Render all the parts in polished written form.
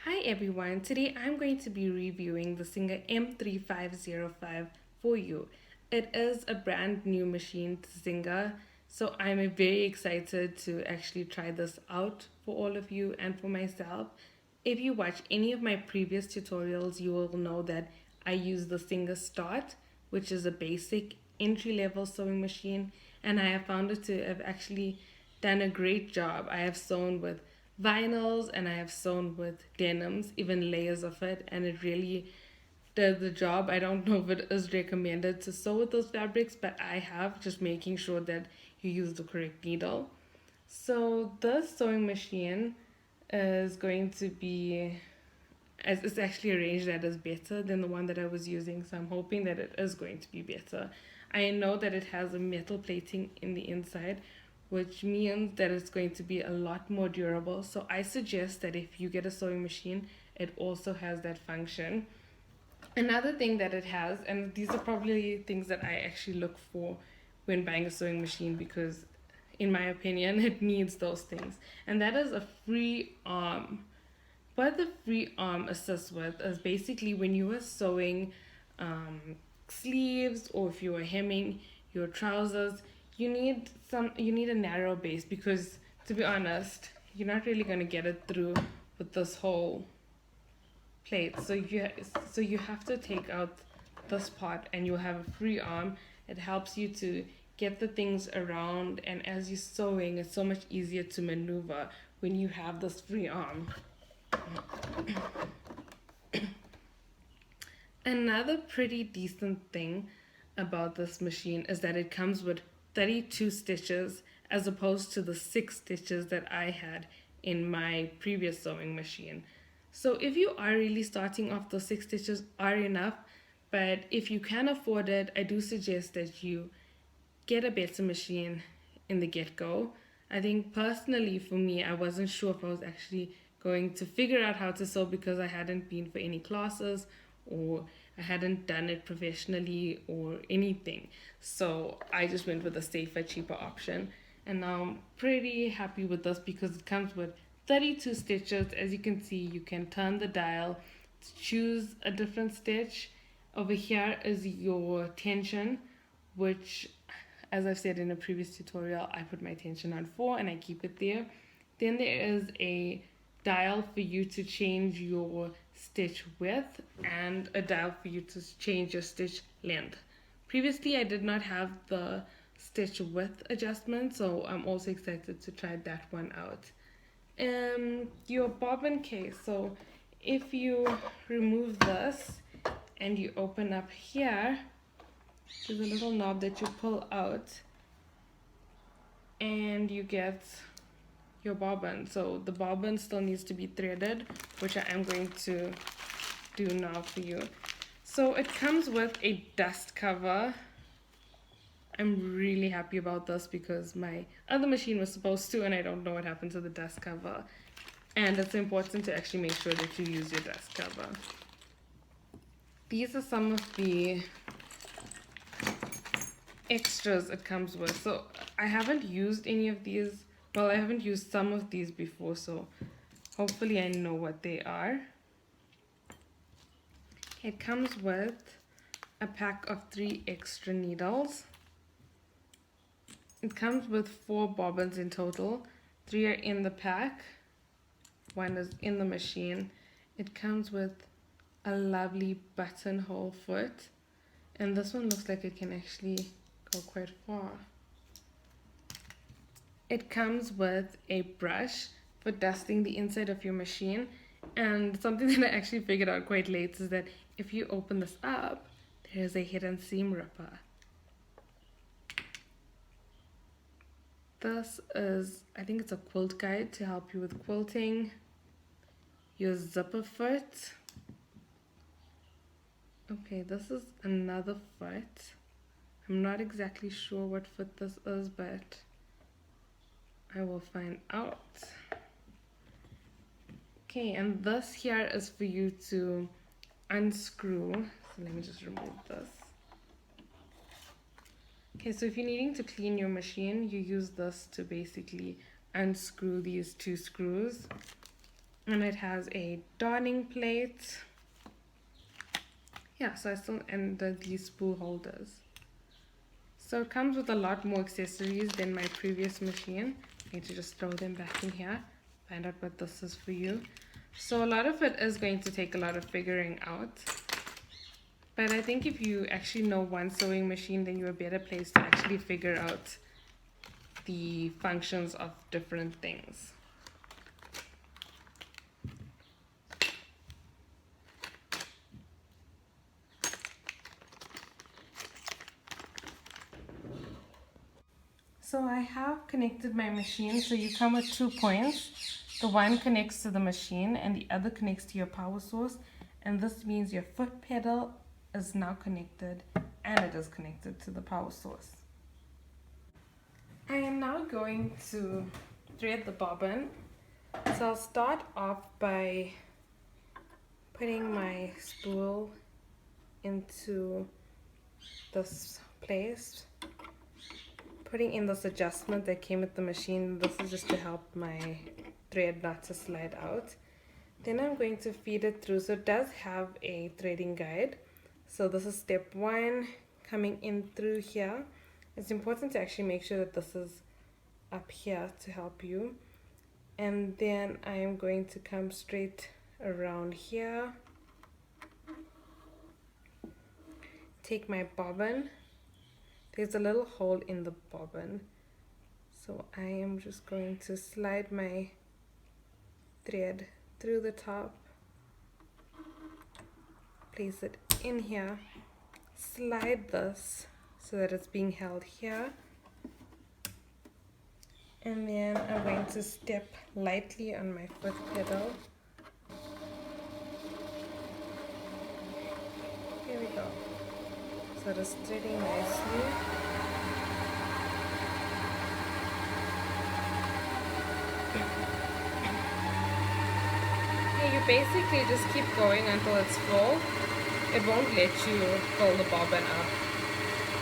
Hi everyone, today I'm going to be reviewing the Singer M3505 for you. It is a brand new machine to Singer, so I'm very excited to actually try this out for all of you and for myself. If you watch any of my previous tutorials, you will know that I use the Singer Start, which is a basic entry-level sewing machine, and I have found it to have actually done a great job. I have sewn with vinyls and I have sewn with denims, even layers of it, and it really does the job. I don't know if it is recommended to sew with those fabrics, but I have, just making sure that you use the correct needle. So this sewing machine is going to be, as it's actually arranged that is better than the one that I was using, so I'm hoping that it is going to be better. I know that it has a metal plating in the inside, which means that it's going to be a lot more durable. So I suggest that if you get a sewing machine, it also has that function. Another thing that it has, and these are probably things that I actually look for when buying a sewing machine because, in my opinion, it needs those things, and that is a free arm. What the free arm assists with is basically when you are sewing sleeves, or if you are hemming your trousers, you need a narrow base, because to be honest, you're not really going to get it through with this whole plate. So you have to take out this part and you'll have a free arm. It helps you to get the things around, and as you're sewing, it's so much easier to maneuver when you have this free arm. Another pretty decent thing about this machine is that it comes with 32 stitches as opposed to the 6 stitches that I had in my previous sewing machine. So if you are really starting off, those 6 stitches are enough, but if you can afford it, I do suggest that you get a better machine in the get-go. I think personally for me, I wasn't sure if I was actually going to figure out how to sew because I hadn't been for any classes, or I hadn't done it professionally or anything. So I just went with a safer, cheaper option. And now I'm pretty happy with this because it comes with 32 stitches. As you can see, you can turn the dial to choose a different stitch. Over here is your tension, which, as I've said in a previous tutorial, I put my tension on 4 and I keep it there. Then there is a dial for you to change your stitch width and a dial for you to change your stitch length. Previously, I did not have the stitch width adjustment, so I'm also excited to try that one out. Your bobbin case. So if you remove this and you open up here, there's a little knob that you pull out and you get your bobbin. So the bobbin still needs to be threaded, which I am going to do now for you. So it comes with a dust cover. I'm really happy about this because my other machine was supposed to, and I don't know what happened to the dust cover. And it's important to actually make sure that you use your dust cover. These are some of the extras it comes with. So I haven't used any of these. Well, I haven't used some of these before, so hopefully I know what they are. It comes with a pack of 3 extra needles. It comes with 4 bobbins in total. 3 are in the pack. 1 is in the machine. It comes with a lovely buttonhole foot. And this one looks like it can actually go quite far. It comes with a brush for dusting the inside of your machine. And something that I actually figured out quite late is that if you open this up, there's a hidden seam ripper. This is, I think it's a quilt guide to help you with quilting. Your zipper foot. Okay, this is another foot. I'm not exactly sure what foot this is, but I will find out. Okay, and this here is for you to unscrew. So let me just remove this. Okay, so if you're needing to clean your machine, you use this to basically unscrew these 2 screws. and it has a darning plate. Yeah, so I still, and these spool holders. So it comes with a lot more accessories than my previous machine. I need to just throw them back in here, find out what this is for you. So a lot of it is going to take a lot of figuring out. But I think if you actually know one sewing machine, then you're a better place to actually figure out the functions of different things. So I have connected my machine. So you come with 2 points. The one connects to the machine and the other connects to your power source. And this means your foot pedal is now connected and it is connected to the power source. I am now going to thread the bobbin. So I'll start off by putting my spool into this place, putting in this adjustment that came with the machine. This is just to help my thread not to slide out. Then I'm going to feed it through. So it does have a threading guide. So this is step 1, coming in through here. It's important to actually make sure that this is up here to help you. And then I am going to come straight around here, take my bobbin. There's a little hole in the bobbin, so I am just going to slide my thread through the top, place it in here, slide this so that it's being held here, and then I'm going to step lightly on my foot pedal. Here we go. So it is threading nicely. Yeah, you basically just keep going until it's full. It won't let you fill the bobbin up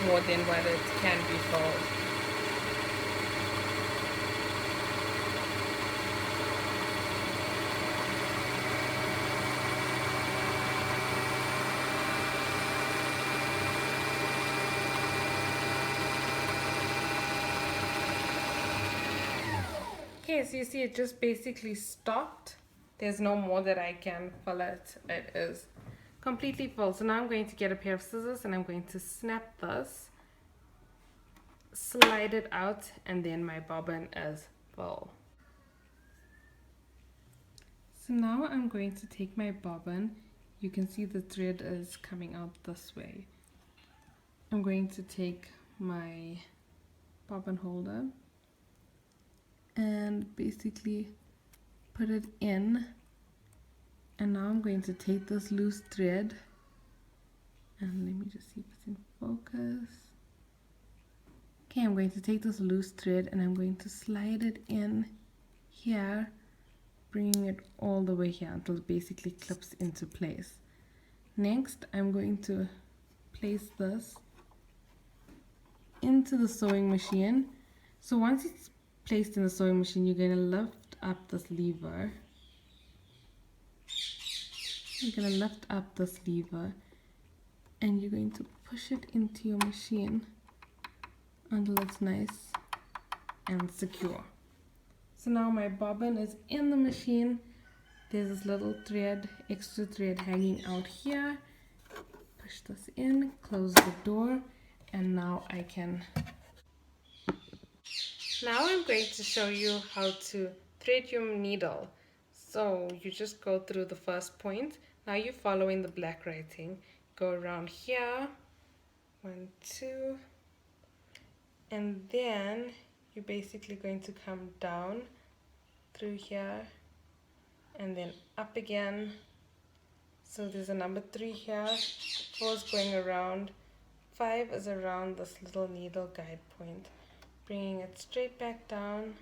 more than what it can be filled. Okay, so you see it just basically stopped. There's no more that I can fill it. It is completely full. So now I'm going to get a pair of scissors and I'm going to snap this, slide it out, and then my bobbin is full. So now I'm going to take my bobbin. You can see the thread is coming out this way. I'm going to take my bobbin holder and basically put it in, and now I'm going to take this loose thread, and let me just see if it's in focus. Okay, I'm going to take this loose thread and I'm going to slide it in here, bringing it all the way here until it basically clips into place. Next, I'm going to place this into the sewing machine. So once it's placed in the sewing machine, you're going to lift up this lever. You're going to lift up this lever and you're going to push it into your machine until it's nice and secure. So now my bobbin is in the machine. There's this little thread, extra thread hanging out here. Push this in, close the door, and now I can. Now I'm going to show you how to thread your needle. So you just go through the first point. Now you're following the black writing. Go around here, 1, 2, and then you're basically going to come down through here and then up again. So there's a number 3 here, 4 is going around, 5 is around this little needle guide point. Bringing it straight back down.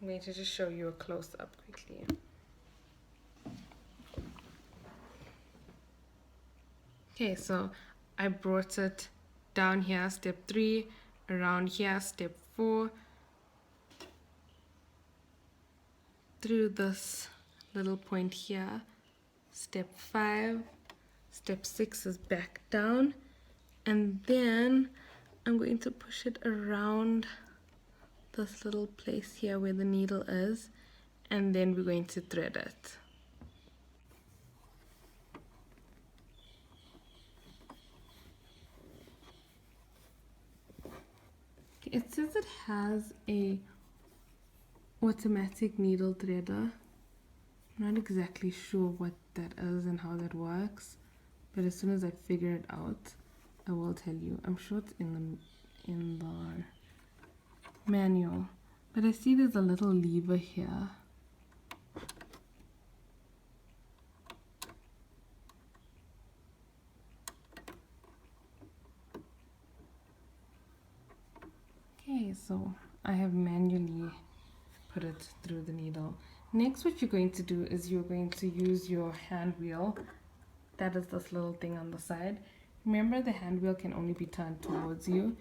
I'm going to just show you a close-up quickly. Okay, so I brought it down here, step 3, around here, step 4, through this little point here. Step 5. Step 6 is back down. And then I'm going to push it around this little place here where the needle is. And then we're going to thread it. It says it has a automatic needle threader. I'm not exactly sure what that is and how that works, but as soon as I figure it out, I will tell you. I'm sure it's in the manual, but I see there's a little lever here. Okay, so I have manually put it through the needle. Next, what you're going to do is you're going to use your hand wheel. That is this little thing on the side. Remember, the hand wheel can only be turned towards you.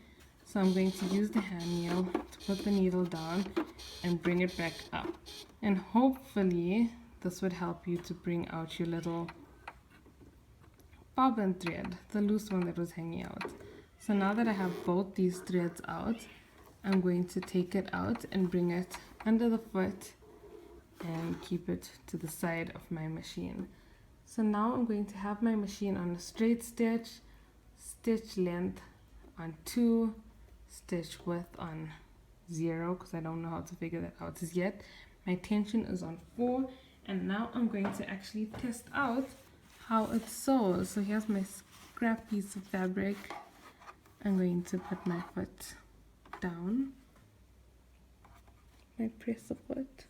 So I'm going to use the hand wheel to put the needle down and bring it back up. And hopefully this would help you to bring out your little bobbin thread, the loose one that was hanging out. So now that I have both these threads out, I'm going to take it out and bring it under the foot and keep it to the side of my machine. So now I'm going to have my machine on a straight stitch, stitch length on 2, stitch width on 0, because I don't know how to figure that out as yet. My tension is on 4, and now I'm going to actually test out how it sews. So here's my scrap piece of fabric. I'm going to put my foot down, my presser foot.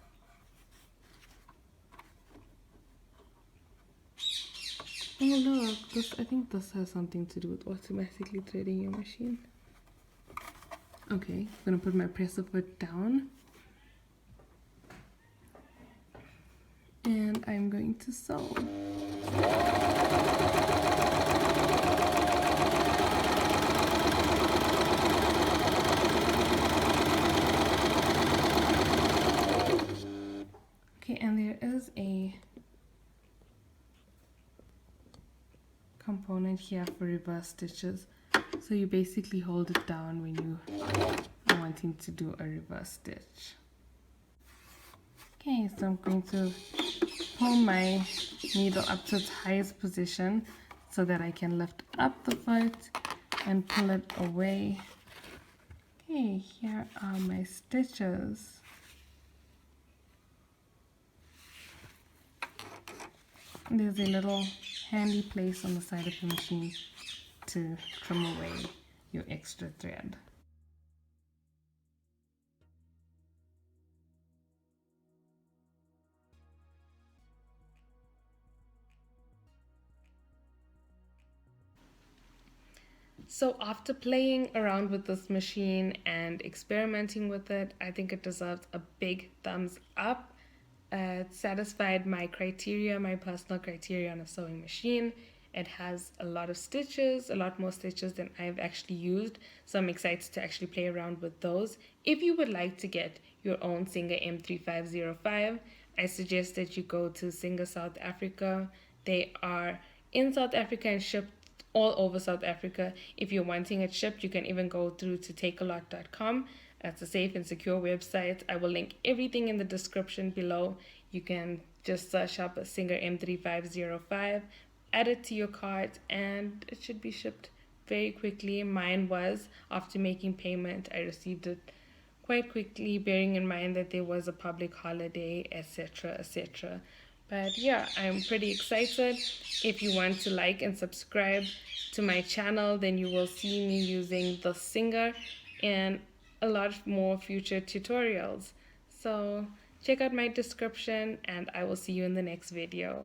Oh look, I think this has something to do with automatically threading your machine. Okay, I'm gonna put my presser foot down. And I'm going to sew. Okay, and there is a component here for reverse stitches, so you basically hold it down when you are wanting to do a reverse stitch. Okay, so I'm going to pull my needle up to its highest position so that I can lift up the foot and pull it away. Okay, here are my stitches. There's a little handy place on the side of the machine to trim away your extra thread. So after playing around with this machine and experimenting with it, I think it deserves a big thumbs up. It satisfied my criteria, my personal criteria on a sewing machine. It has a lot of stitches, a lot more stitches than I've actually used. So I'm excited to actually play around with those. If you would like to get your own Singer M3505, I suggest that you go to Singer South Africa. They are in South Africa and shipped all over South Africa. If you're wanting it shipped, you can even go through to takealot.com. That's a safe and secure website. I will link everything in the description below. You can just search up a Singer M3505, add it to your cart, and it should be shipped very quickly. Mine was, after making payment, I received it quite quickly, bearing in mind that there was a public holiday, etc., etc. But yeah, I'm pretty excited. If you want to like and subscribe to my channel, then you will see me using the Singer and a lot more future tutorials. So check out my description and I will see you in the next video.